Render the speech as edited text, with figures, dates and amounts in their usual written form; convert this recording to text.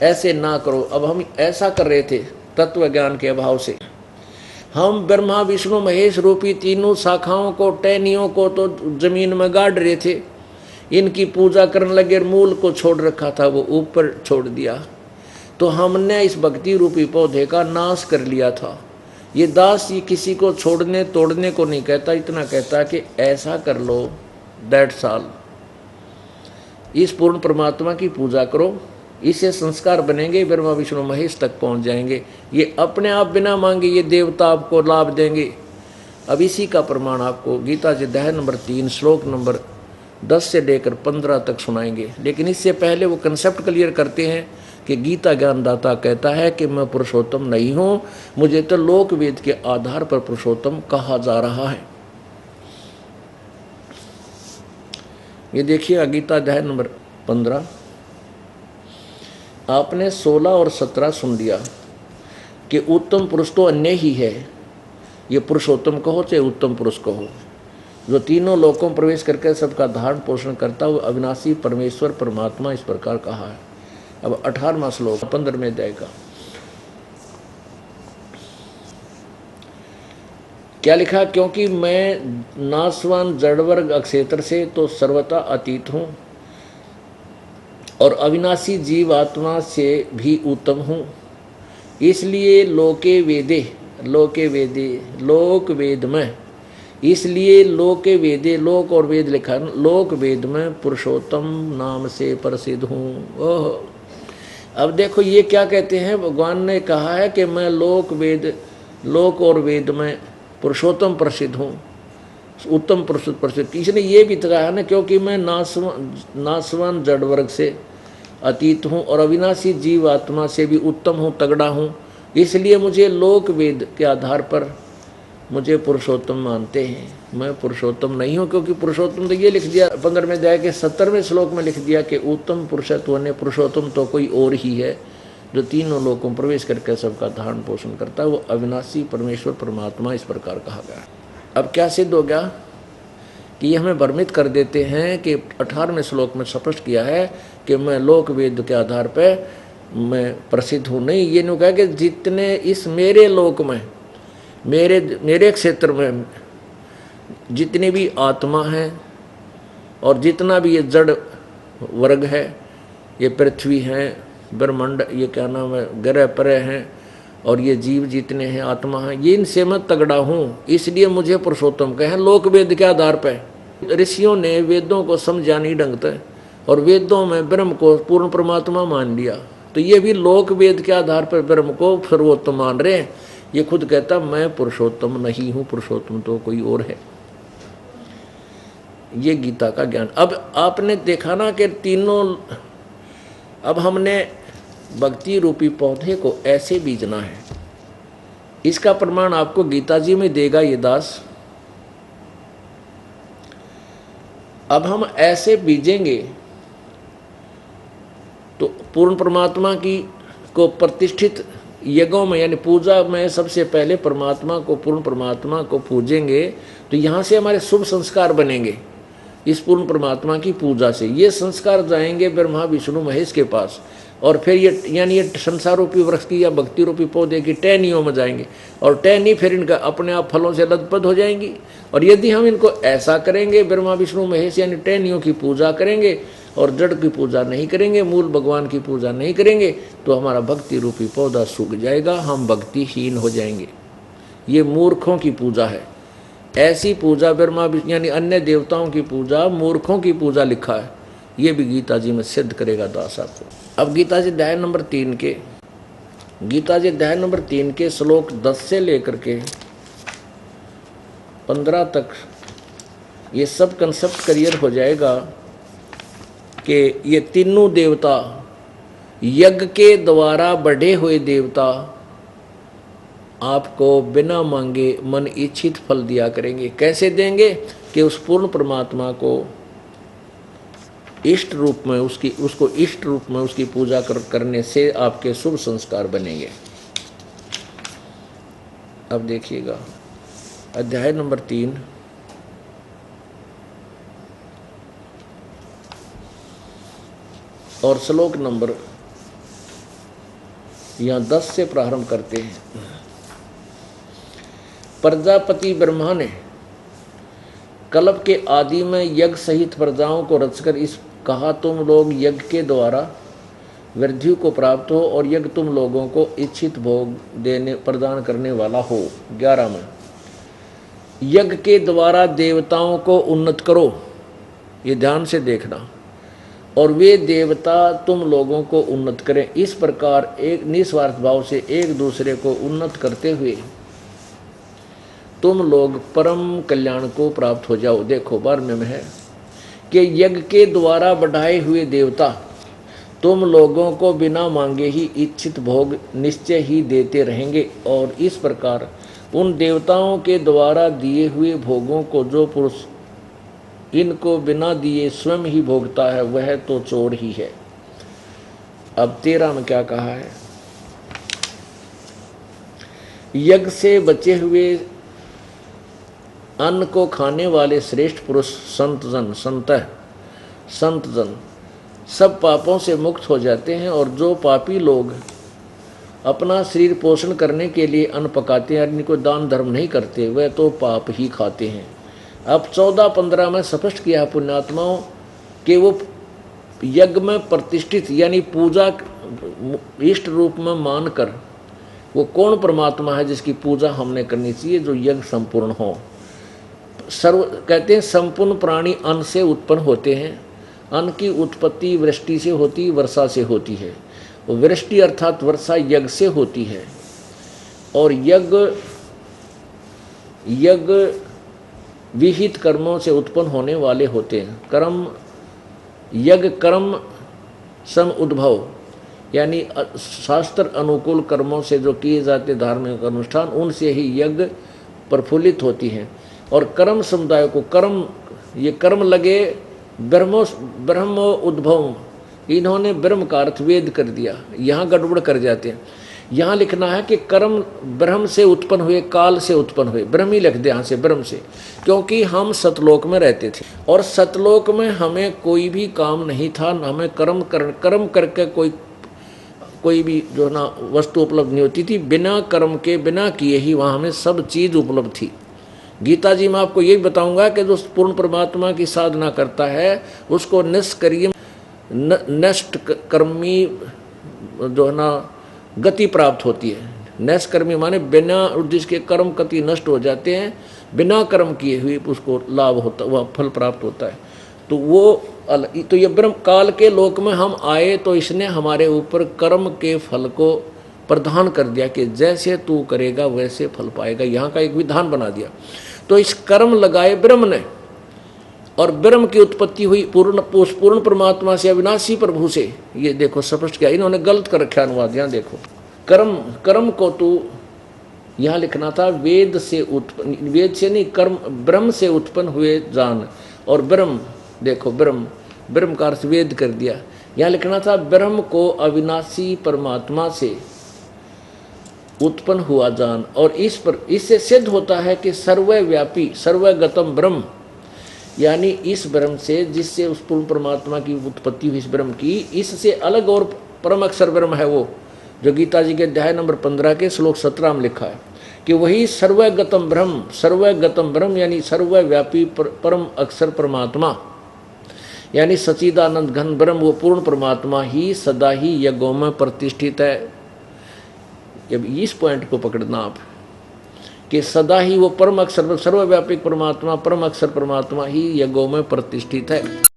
ऐसे ना करो। अब हम ऐसा कर रहे थे तत्व ज्ञान के अभाव से। हम ब्रह्मा विष्णु महेश रूपी तीनों शाखाओं को, टहनियों को तो जमीन में गाड़ रहे थे, इनकी पूजा करने लगे, मूल को छोड़ रखा था वो ऊपर छोड़ दिया। तो हमने इस भक्ति रूपी पौधे का नाश कर लिया था। ये दास ये किसी को छोड़ने तोड़ने को नहीं कहता, इतना कहता कि ऐसा कर लो, दैट्स ऑल। इस पूर्ण परमात्मा की पूजा करो, इससे संस्कार बनेंगे, ब्रह्मा विष्णु महेश तक पहुंच जाएंगे। ये अपने आप बिना मांगे ये देवता आपको लाभ देंगे। अब इसी का प्रमाण आपको गीता जी अध्याय नंबर 3 श्लोक नंबर 10 से लेकर 15 तक सुनाएंगे। लेकिन इससे पहले वो कंसेप्ट क्लियर करते हैं कि गीता ज्ञानदाता कहता है कि मैं पुरुषोत्तम नहीं हूं, मुझे तो लोक वेद के आधार पर पुरुषोत्तम कहा जा रहा है। ये देखिए गीता अध्याय नंबर 15, आपने 16 और 17 सुन लिया कि उत्तम पुरुष तो अन्य ही है। ये पुरुषोत्तम कहो चाहे उत्तम पुरुष कहो, जो तीनों लोकों में प्रवेश करके सबका धारण पोषण करता हुआ अविनाशी परमेश्वर परमात्मा इस प्रकार कहा है। अब 18वां श्लोक 15वें अध्याय का क्या लिखा? क्योंकि मैं नाशवान जड़वर्ग अक्षेत्र से तो सर्वथा अतीत हूँ और अविनाशी जीव आत्मा से भी उत्तम हूँ, इसलिए लोक वेद में, इसलिए लोके वेदे, लोक और वेद लिखा, लोक वेद में पुरुषोत्तम नाम से प्रसिद्ध हूँ। ओह, अब देखो ये क्या कहते हैं, भगवान ने कहा है कि मैं लोक और वेद में पुरुषोत्तम प्रसिद्ध हूँ, उत्तम प्रसिद्ध। इसने ये भी कहा है ना, क्योंकि मैं नाशवान जड़ वर्ग से अतीत हूँ और अविनाशी जीव आत्मा से भी उत्तम हूँ, तगड़ा हूँ, इसलिए मुझे लोक वेद के आधार पर मुझे पुरुषोत्तम मानते हैं। मैं पुरुषोत्तम नहीं हूँ, क्योंकि पुरुषोत्तम तो ये लिख दिया 15वें अध्याय के 17वें श्लोक में लिख दिया कि उत्तम पुरुषत्व ने पुरुषोत्तम तो कोई और ही है, जो तीनों लोकों में प्रवेश करके सबका धारण पोषण करता है, वो अविनाशी परमेश्वर परमात्मा इस प्रकार कहा गया। अब क्या सिद्ध हो गया कि ये हमें भ्रमित कर देते हैं कि 18वें श्लोक में स्पष्ट किया है कि मैं लोक वेद के आधार पर मैं प्रसिद्ध हूँ। नहीं, ये नहीं कहा कि जितने इस मेरे लोक में, मेरे क्षेत्र में जितनी भी आत्मा है और जितना भी ये जड़ वर्ग है, ये पृथ्वी है, ब्रह्मांड, ये क्या नाम है, ग्रह परह हैं, और ये जीव जितने हैं, आत्मा हैं, ये इनसे मैं तगड़ा हूँ, इसलिए मुझे पुरुषोत्तम कहे। लोक वेद के आधार पर ऋषियों ने वेदों को समझा नहीं ढंग से और वेदों में ब्रह्म को पूर्ण परमात्मा मान लिया, तो ये भी लोक वेद के आधार पर ब्रह्म को सर्वोत्तम मान रहे हैं। ये खुद कहता मैं पुरुषोत्तम नहीं हूँ, पुरुषोत्तम तो कोई और है। ये गीता का ज्ञान। अब आपने देखा ना कि तीनों, अब हमने भक्ति रूपी पौधे को ऐसे बीजना है, इसका प्रमाण आपको गीता जी में देगा ये दास। अब हम ऐसे बीजेंगे तो पूर्ण परमात्मा की को प्रतिष्ठित यज्ञों में, यानी पूजा में सबसे पहले परमात्मा को, पूर्ण परमात्मा को पूजेंगे, तो यहाँ से हमारे शुभ संस्कार बनेंगे। इस पूर्ण परमात्मा की पूजा से ये संस्कार जाएंगे ब्रह्मा विष्णु महेश के पास, और फिर ये यानी ये संसार रूपी वृक्ष की या भक्ति रूपी पौधे की टहनियों में जाएंगे, और टहनी फिर इनका अपने आप फलों से लदपद हो जाएंगी। और यदि हम इनको ऐसा करेंगे, ब्रह्मा विष्णु महेश यानी टहनियों की पूजा करेंगे और जड़ की पूजा नहीं करेंगे, मूल भगवान की पूजा नहीं करेंगे, तो हमारा भक्ति रूपी पौधा सूख जाएगा, हम भक्तिहीन हो जाएंगे। ये मूर्खों की पूजा है। ऐसी पूजा ब्रह्मा यानी अन्य देवताओं की पूजा, मूर्खों की पूजा लिखा है। ये भी गीता जी में सिद्ध करेगा दास आपको। अब गीता जी अध्याय नंबर 3 के श्लोक 10 से लेकर के 15 तक ये सब कंसेप्ट क्लियर हो जाएगा कि ये तीनों देवता यज्ञ के द्वारा बढ़े हुए देवता आपको बिना मांगे मन इच्छित फल दिया करेंगे। कैसे देंगे? कि उस पूर्ण परमात्मा को इष्ट रूप में, उसको इष्ट रूप में उसकी पूजा करने से आपके शुभ संस्कार बनेंगे। अब देखिएगा अध्याय नंबर 3 और श्लोक नंबर यहाँ 10 से प्रारंभ करते हैं। प्रजापति ब्रह्मा ने कल्प के आदि में यज्ञ सहित प्रजाओं को रचकर इस कहा, तुम लोग यज्ञ के द्वारा वृद्धि को प्राप्त हो और यज्ञ तुम लोगों को इच्छित भोग देने प्रदान करने वाला हो। 11 में यज्ञ के द्वारा देवताओं को उन्नत करो, ये ध्यान से देखना, और वे देवता तुम लोगों को उन्नत करें। इस प्रकार एक निस्वार्थ भाव से एक दूसरे को उन्नत करते हुए तुम लोग परम कल्याण को प्राप्त हो जाओ। देखो 12 में है कि यज्ञ के द्वारा बढ़ाए हुए देवता तुम लोगों को बिना मांगे ही इच्छित भोग निश्चय ही देते रहेंगे, और इस प्रकार उन देवताओं के द्वारा दिए हुए भोगों को जो पुरुष इनको बिना दिए स्वयं ही भोगता है वह तो चोर ही है। अब 13 में क्या कहा है? यज्ञ से बचे हुए अन्न को खाने वाले श्रेष्ठ पुरुष संतजन सब पापों से मुक्त हो जाते हैं, और जो पापी लोग अपना शरीर पोषण करने के लिए अन्न पकाते हैं, इनको दान धर्म नहीं करते, वह तो पाप ही खाते हैं। अब 14-15 में स्पष्ट किया पुण्यात्माओं कि वो यज्ञ में प्रतिष्ठित यानी पूजा इष्ट रूप में मानकर वो कौन परमात्मा है जिसकी पूजा हमने करनी चाहिए, जो यज्ञ संपूर्ण हो। कहते हैं संपूर्ण प्राणी अन्न से उत्पन्न होते हैं। अन्न की उत्पत्ति वृष्टि से होती, वर्षा से होती है। वृष्टि अर्थात वर्षा यज्ञ से होती है, और यज्ञ विहित कर्मों से उत्पन्न होने वाले होते हैं। कर्म यज्ञ कर्म सम उद्भव यानी शास्त्र अनुकूल कर्मों से जो किए जाते धार्मिक अनुष्ठान, उनसे ही यज्ञ प्रफुल्लित होती हैं। और कर्म समुदाय को ये कर्म लगे ब्रह्म उद्भव, इन्होंने ब्रह्म का अर्थ वेद कर दिया, यहाँ गड़बड़ कर जाते हैं। यहाँ लिखना है कि कर्म ब्रह्म से उत्पन्न हुए, काल से उत्पन्न हुए, ब्रह्म ही लिख दे यहाँ से, ब्रह्म से, क्योंकि हम सतलोक में रहते थे और सतलोक में हमें कोई भी काम नहीं था, हमें कर्म करके कोई भी जो ना वस्तु उपलब्ध नहीं होती थी। बिना कर्म के बिना किए ही वहाँ हमें सब चीज़ उपलब्ध थी। गीता जी में आपको यही बताऊंगा कि जो पूर्ण परमात्मा की साधना करता है उसको निष्क्रिय नष्ट कर्मी जो है ना गति प्राप्त होती है। निष्कर्मी माने बिना उद्देश्य के कर्म कति नष्ट हो जाते हैं, बिना कर्म किए हुए उसको लाभ होता, वह फल प्राप्त होता है। तो ये ब्रह्म काल के लोक में हम आए तो इसने हमारे ऊपर कर्म के फल को प्रदान कर दिया कि जैसे तू करेगा वैसे फल पाएगा, यहाँ का एक विधान बना दिया। तो इस कर्म लगाए ब्रह्म ने, और ब्रह्म की उत्पत्ति हुई पूर्ण परमात्मा से, अविनाशी प्रभु से। ये देखो स्पष्ट किया, इन्होंने गलत कर रखा अनुवाद। यहाँ देखो कर्म को तू यहाँ लिखना था वेद से उत्पन्न, वेद से नहीं, कर्म ब्रह्म से उत्पन्न हुए जान। और ब्रह्म देखो ब्रह्म का अर्थ वेद कर दिया। यहाँ लिखना था ब्रह्म को अविनाशी परमात्मा से उत्पन्न हुआ जान। और इससे सिद्ध होता है कि सर्वव्यापी सर्वगतम ब्रह्म, यानी इस ब्रह्म से, जिससे उस पूर्ण परमात्मा की उत्पत्ति हुई, इस ब्रह्म की, इससे अलग और परम अक्षर ब्रह्म है वो, जो गीता जी के अध्याय नंबर 15 के श्लोक 17 में लिखा है कि वही सर्वगतम ब्रह्म यानी सर्वव्यापी परम अक्षर परमात्मा, यानी सच्चिदानंद घन ब्रह्म, वो पूर्ण परमात्मा ही सदा ही यज्ञों में प्रतिष्ठित है। अब इस पॉइंट को पकड़ना आप कि सदा ही वो परम अक्षर सर्वव्यापी परमात्मा, परम अक्षर परमात्मा ही यज्ञों में प्रतिष्ठित है।